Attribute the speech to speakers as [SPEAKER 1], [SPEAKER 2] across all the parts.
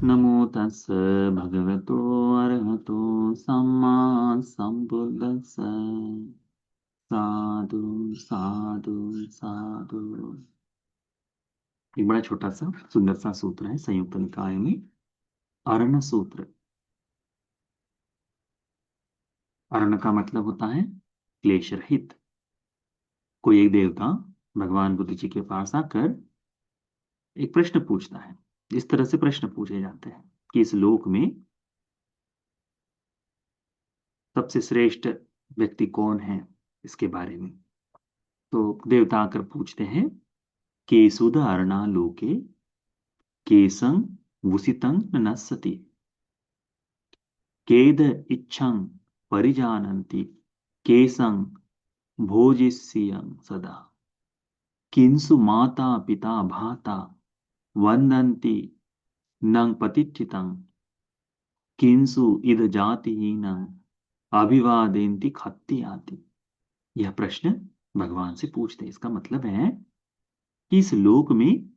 [SPEAKER 1] नमो तस् भगवतो अरहतो सम्मा संबुद्दस्स। साधु साधु साधु। एक बड़ा छोटा सा सुंदर सा सूत्र है संयुक्त निकाय में, अर्ण सूत्र। अर्ण का मतलब होता है क्लेश रहित। कोई एक देवता भगवान बुद्ध जी के पास आकर एक प्रश्न पूछता है। इस तरह से प्रश्न पूछे जाते हैं कि इस लोक में सबसे श्रेष्ठ व्यक्ति कौन है, इसके बारे में। तो देवता आकर पूछते हैं, केसुदारणा लोके केसं वुसितं नश्यति, केद इच्छं परिजानन्ति, केसं भोजिष्यं सदा, किंसु माता पिता भाता वन्दन्ति नंग पतिच्चितं, किंसु इद जातिहीनं अभिवादेन्ति खत्तियाति। यह प्रश्न भगवान से पूछते हैं। इसका मतलब है कि इस लोक में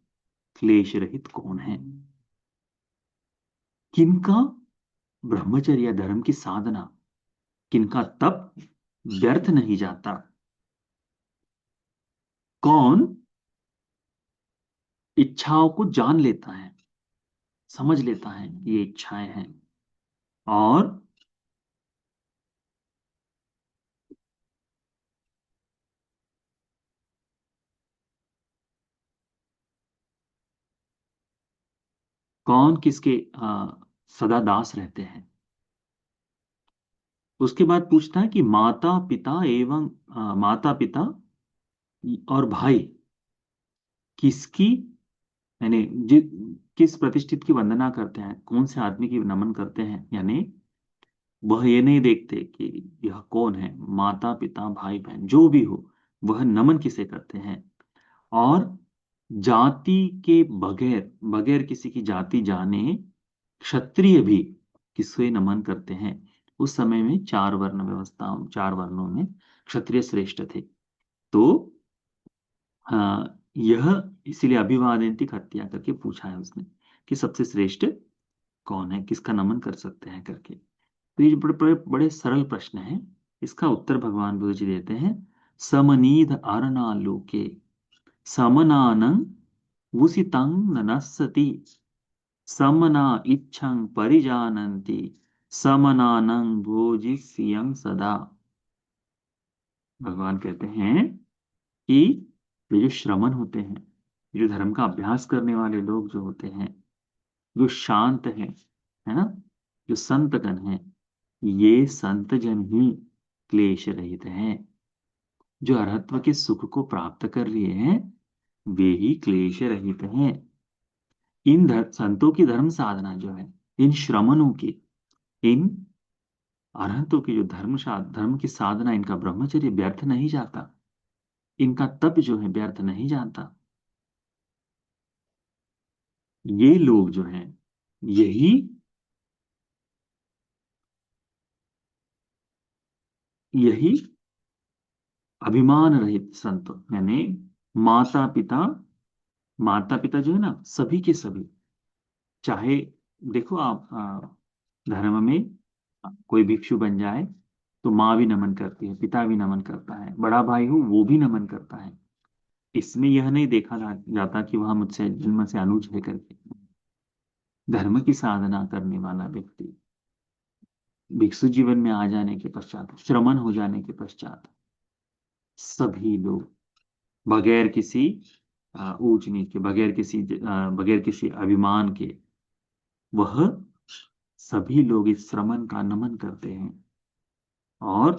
[SPEAKER 1] क्लेश रहित कौन है, किनका ब्रह्मचर्य धर्म की साधना, किनका तप व्यर्थ नहीं जाता, कौन इच्छाओं को जान लेता है, समझ लेता है ये इच्छाएं हैं, और कौन किसके सदा दास रहते हैं। उसके बाद पूछता है कि माता पिता एवं माता पिता और भाई किसकी, यानी किस प्रतिष्ठित की वंदना करते हैं, कौन से आदमी की नमन करते हैं। यानी वह ये नहीं देखते कि यह कौन है, माता पिता भाई बहन जो भी हो, वह नमन किसे करते हैं। और जाति के बगैर, बगैर किसी की जाति जाने क्षत्रिय भी किसे नमन करते हैं। उस समय में चार वर्ण व्यवस्था, चार वर्णों में क्षत्रिय श्रेष्ठ थे। तो यह इसीलिए अभिवादंती हत्या करके पूछा है उसने कि सबसे श्रेष्ठ कौन है, किसका नमन कर सकते हैं करके। तो ये बड़े बड़े बड़े सरल प्रश्न है। इसका उत्तर भगवान बुद्ध जी देते हैं, समनीध अरना लोके समनानं वुसितं ननस्सति, समना इच्छं परिजानन्ति, समनानं भोजिष्यं सदा। भगवान कहते हैं कि ये जो श्रमण होते हैं, ये जो धर्म का अभ्यास करने वाले लोग जो होते हैं, जो शांत हैं, है ना, जो संतगण हैं, ये संत जन ही क्लेश रहित हैं। जो अरहत्व के सुख को प्राप्त कर लिए हैं, वे ही क्लेश रहित हैं। संतों की धर्म साधना जो है, इन श्रमणों की, इन अरहतों की जो धर्म की साधना, इनका ब्रह्मचर्य व्यर्थ नहीं जाता, इनका तप जो है व्यर्थ नहीं जाता। ये लोग जो हैं, यही यही अभिमान रहित संत, यानी माता पिता, माता पिता जो है ना, सभी के सभी, चाहे देखो आप धर्म में कोई भिक्षु बन जाए तो माँ भी नमन करती है, पिता भी नमन करता है, बड़ा भाई हो वो भी नमन करता है। इसमें यह नहीं देखा जाता कि वह मुझसे जन्म से अनुज है करके। धर्म की साधना करने वाला व्यक्ति भिक्षु जीवन में आ जाने के पश्चात, श्रमण हो जाने के पश्चात, सभी लोग बगैर किसी ऊंच नीच के, बगैर किसी अभिमान के, वह सभी लोग इस श्रमण का नमन करते हैं। और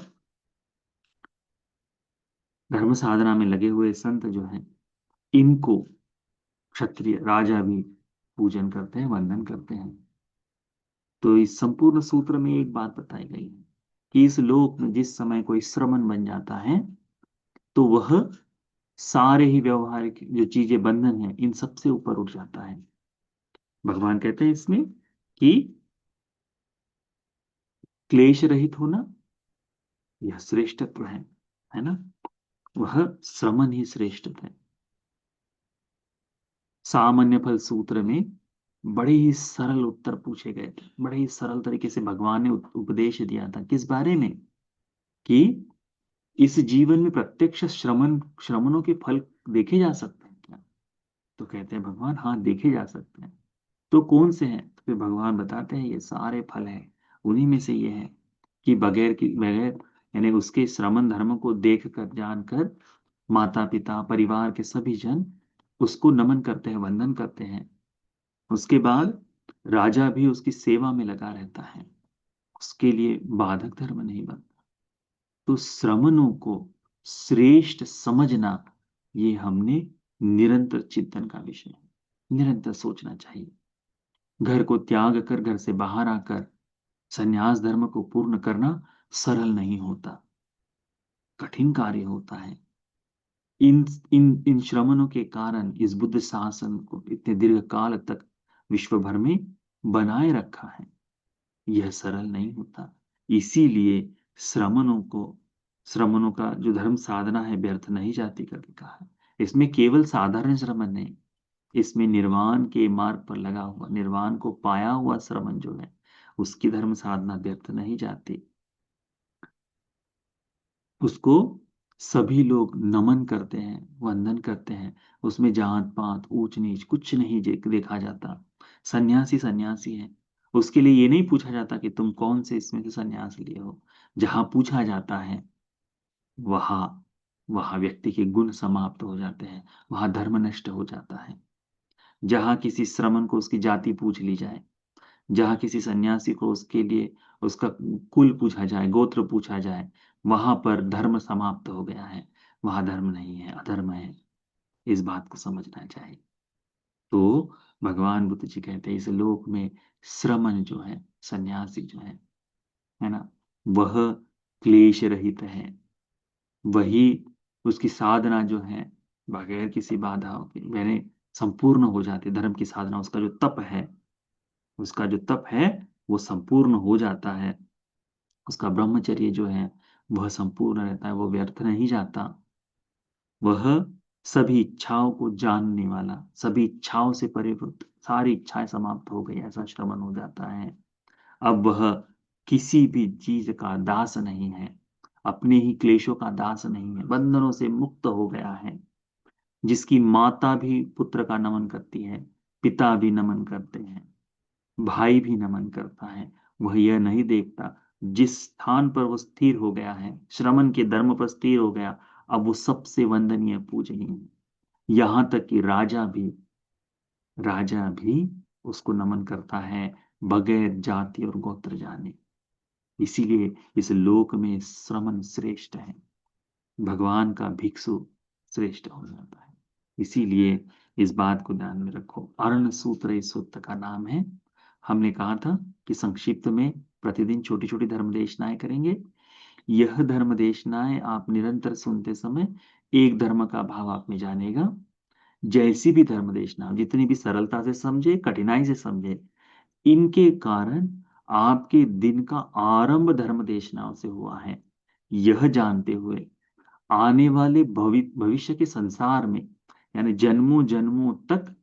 [SPEAKER 1] धर्म साधना में लगे हुए संत जो हैं, इनको क्षत्रिय राजा भी पूजन करते हैं, वंदन करते हैं। तो इस संपूर्ण सूत्र में एक बात बताई गई है कि इस लोक में जिस समय कोई श्रमण बन जाता है, तो वह सारे ही व्यवहारिक जो चीजें बंधन है, इन सबसे ऊपर उठ जाता है। भगवान कहते हैं इसमें कि क्लेश रहित होना यह श्रेष्ठत्व है ना, वह श्रमण ही श्रेष्ठ है। सामान्य फल सूत्र में बड़े ही सरल उत्तर पूछे गए थे, बड़े ही सरल तरीके से भगवान ने उपदेश दिया था। किस बारे में? कि इस जीवन में प्रत्यक्ष श्रमणों के फल देखे जा सकते हैं क्या? तो कहते हैं भगवान, हाँ देखे जा सकते हैं। तो कौन से हैं? तो फिर भगवान बताते हैं ये सारे फल हैं। उन्हीं में से ये है कि बगैर यानी उसके श्रमण धर्म को देख कर जान कर माता पिता परिवार के सभी जन उसको नमन करते हैं, वंदन करते हैं। उसके बाद राजा भी उसकी सेवा में लगा रहता है, उसके लिए बाधक धर्म नहीं बनता। तो श्रमणों को श्रेष्ठ समझना, ये हमने निरंतर चिंतन का विषय है, निरंतर सोचना चाहिए। घर को त्याग कर घर से बाहर आकर संन्यास धर्म को पूर्ण करना सरल नहीं होता, कठिन कार्य होता है। इन इन श्रमणों के कारण इस बुद्ध शासन को इतने दीर्घ काल तक विश्व भर में बनाए रखा है। यह सरल नहीं होता। इसीलिए श्रमणों को श्रमणों का जो धर्म साधना है व्यर्थ नहीं जाती करके कहा है। इसमें केवल साधारण श्रमण नहीं, इसमें निर्वाण के मार्ग पर लगा हुआ, निर्वाण को पाया हुआ श्रमण जो है, उसकी धर्म साधना व्यर्थ नहीं जाती। उसको सभी लोग नमन करते हैं, वंदन करते हैं। उसमें जात पात ऊंच नीच कुछ नहीं देखा जाता। सन्यासी सन्यासी है, उसके लिए ये नहीं पूछा जाता कि तुम कौन से इसमें से सन्यास लिए हो। जहां पूछा जाता है वहां वहां व्यक्ति के गुण समाप्त हो जाते हैं, वहां धर्म नष्ट हो जाता है। जहां किसी श्रमण को उसकी जाति पूछ ली जाए, जहां किसी सन्यासी को उसके लिए उसका कुल पूछा जाए, गोत्र पूछा जाए, वहां पर धर्म समाप्त हो गया है। वहां धर्म नहीं है, अधर्म है। इस बात को समझना चाहिए। तो भगवान बुद्ध जी कहते हैं इस लोक में श्रमण जो है, सन्यासी जो है ना, वह क्लेश रहित है। वही उसकी साधना जो है बगैर किसी बाधाओं के मैंने संपूर्ण हो जाती है। धर्म की साधना, उसका जो तप है, उसका जो तप है वो संपूर्ण हो जाता है। उसका ब्रह्मचर्य जो है वह संपूर्ण रहता है, वो व्यर्थ नहीं जाता। वह सभी इच्छाओं को जानने वाला, सभी इच्छाओं से परिवृत्त, सारी इच्छाएं समाप्त हो गई ऐसा श्रवण हो जाता है। अब वह किसी भी चीज का दास नहीं है, अपने ही क्लेशों का दास नहीं है, बंधनों से मुक्त हो गया है। जिसकी माता भी पुत्र का नमन करती है, पिता भी नमन करते हैं, भाई भी नमन करता है। वह यह नहीं देखता, जिस स्थान पर वो स्थिर हो गया है, श्रमण के धर्म पर स्थिर हो गया, अब वो सबसे वंदनीय पूजनीय है। यहां तक कि राजा भी उसको नमन करता है बगैर जाति और गोत्र जाने। इसीलिए इस लोक में श्रमण श्रेष्ठ है, भगवान का भिक्षु श्रेष्ठ हो जाता है। इसीलिए इस बात को ध्यान में रखो। अर्ण सूत्र इस सूत्र का नाम है। हमने कहा था कि संक्षिप्त में प्रतिदिन छोटी छोटी धर्म देशनाएं करेंगे। यह धर्म देशनाएं आप निरंतर सुनते समय एक धर्म का भाव आप में जानेगा। जैसी भी धर्म देशना जितनी भी सरलता से समझे, कठिनाई से समझे, इनके कारण आपके दिन का आरंभ धर्म देशनाओं से हुआ है। यह जानते हुए आने वाले भविष्य के संसार में, यानी जन्मों जन्मों तक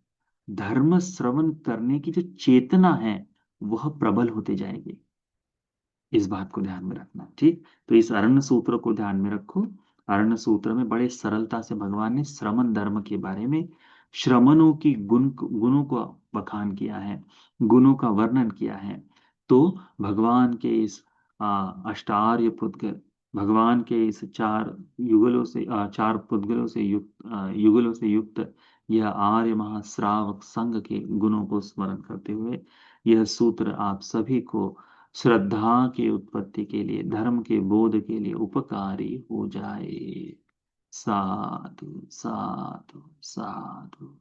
[SPEAKER 1] धर्म श्रवण करने की जो चेतना है वह प्रबल होते जाएगी। इस बात को ध्यान में रखना, ठीक। तो इस अरण्य सूत्र को ध्यान में रखो। अरण्य सूत्र में बड़े सरलता से भगवान ने श्रमण धर्म के बारे में, श्रमणों की गुणों को बखान किया है, गुणों का वर्णन किया है। तो भगवान के इस अष्टार्य पुद्गल, भगवान के इस चार पुद्गलों से युक्त युगलों से युक्त यह आर्य महाश्रावक संघ के गुणों को स्मरण करते हुए यह सूत्र आप सभी को श्रद्धा के उत्पत्ति के लिए, धर्म के बोध के लिए उपकारी हो जाए। साधु साधु साधु।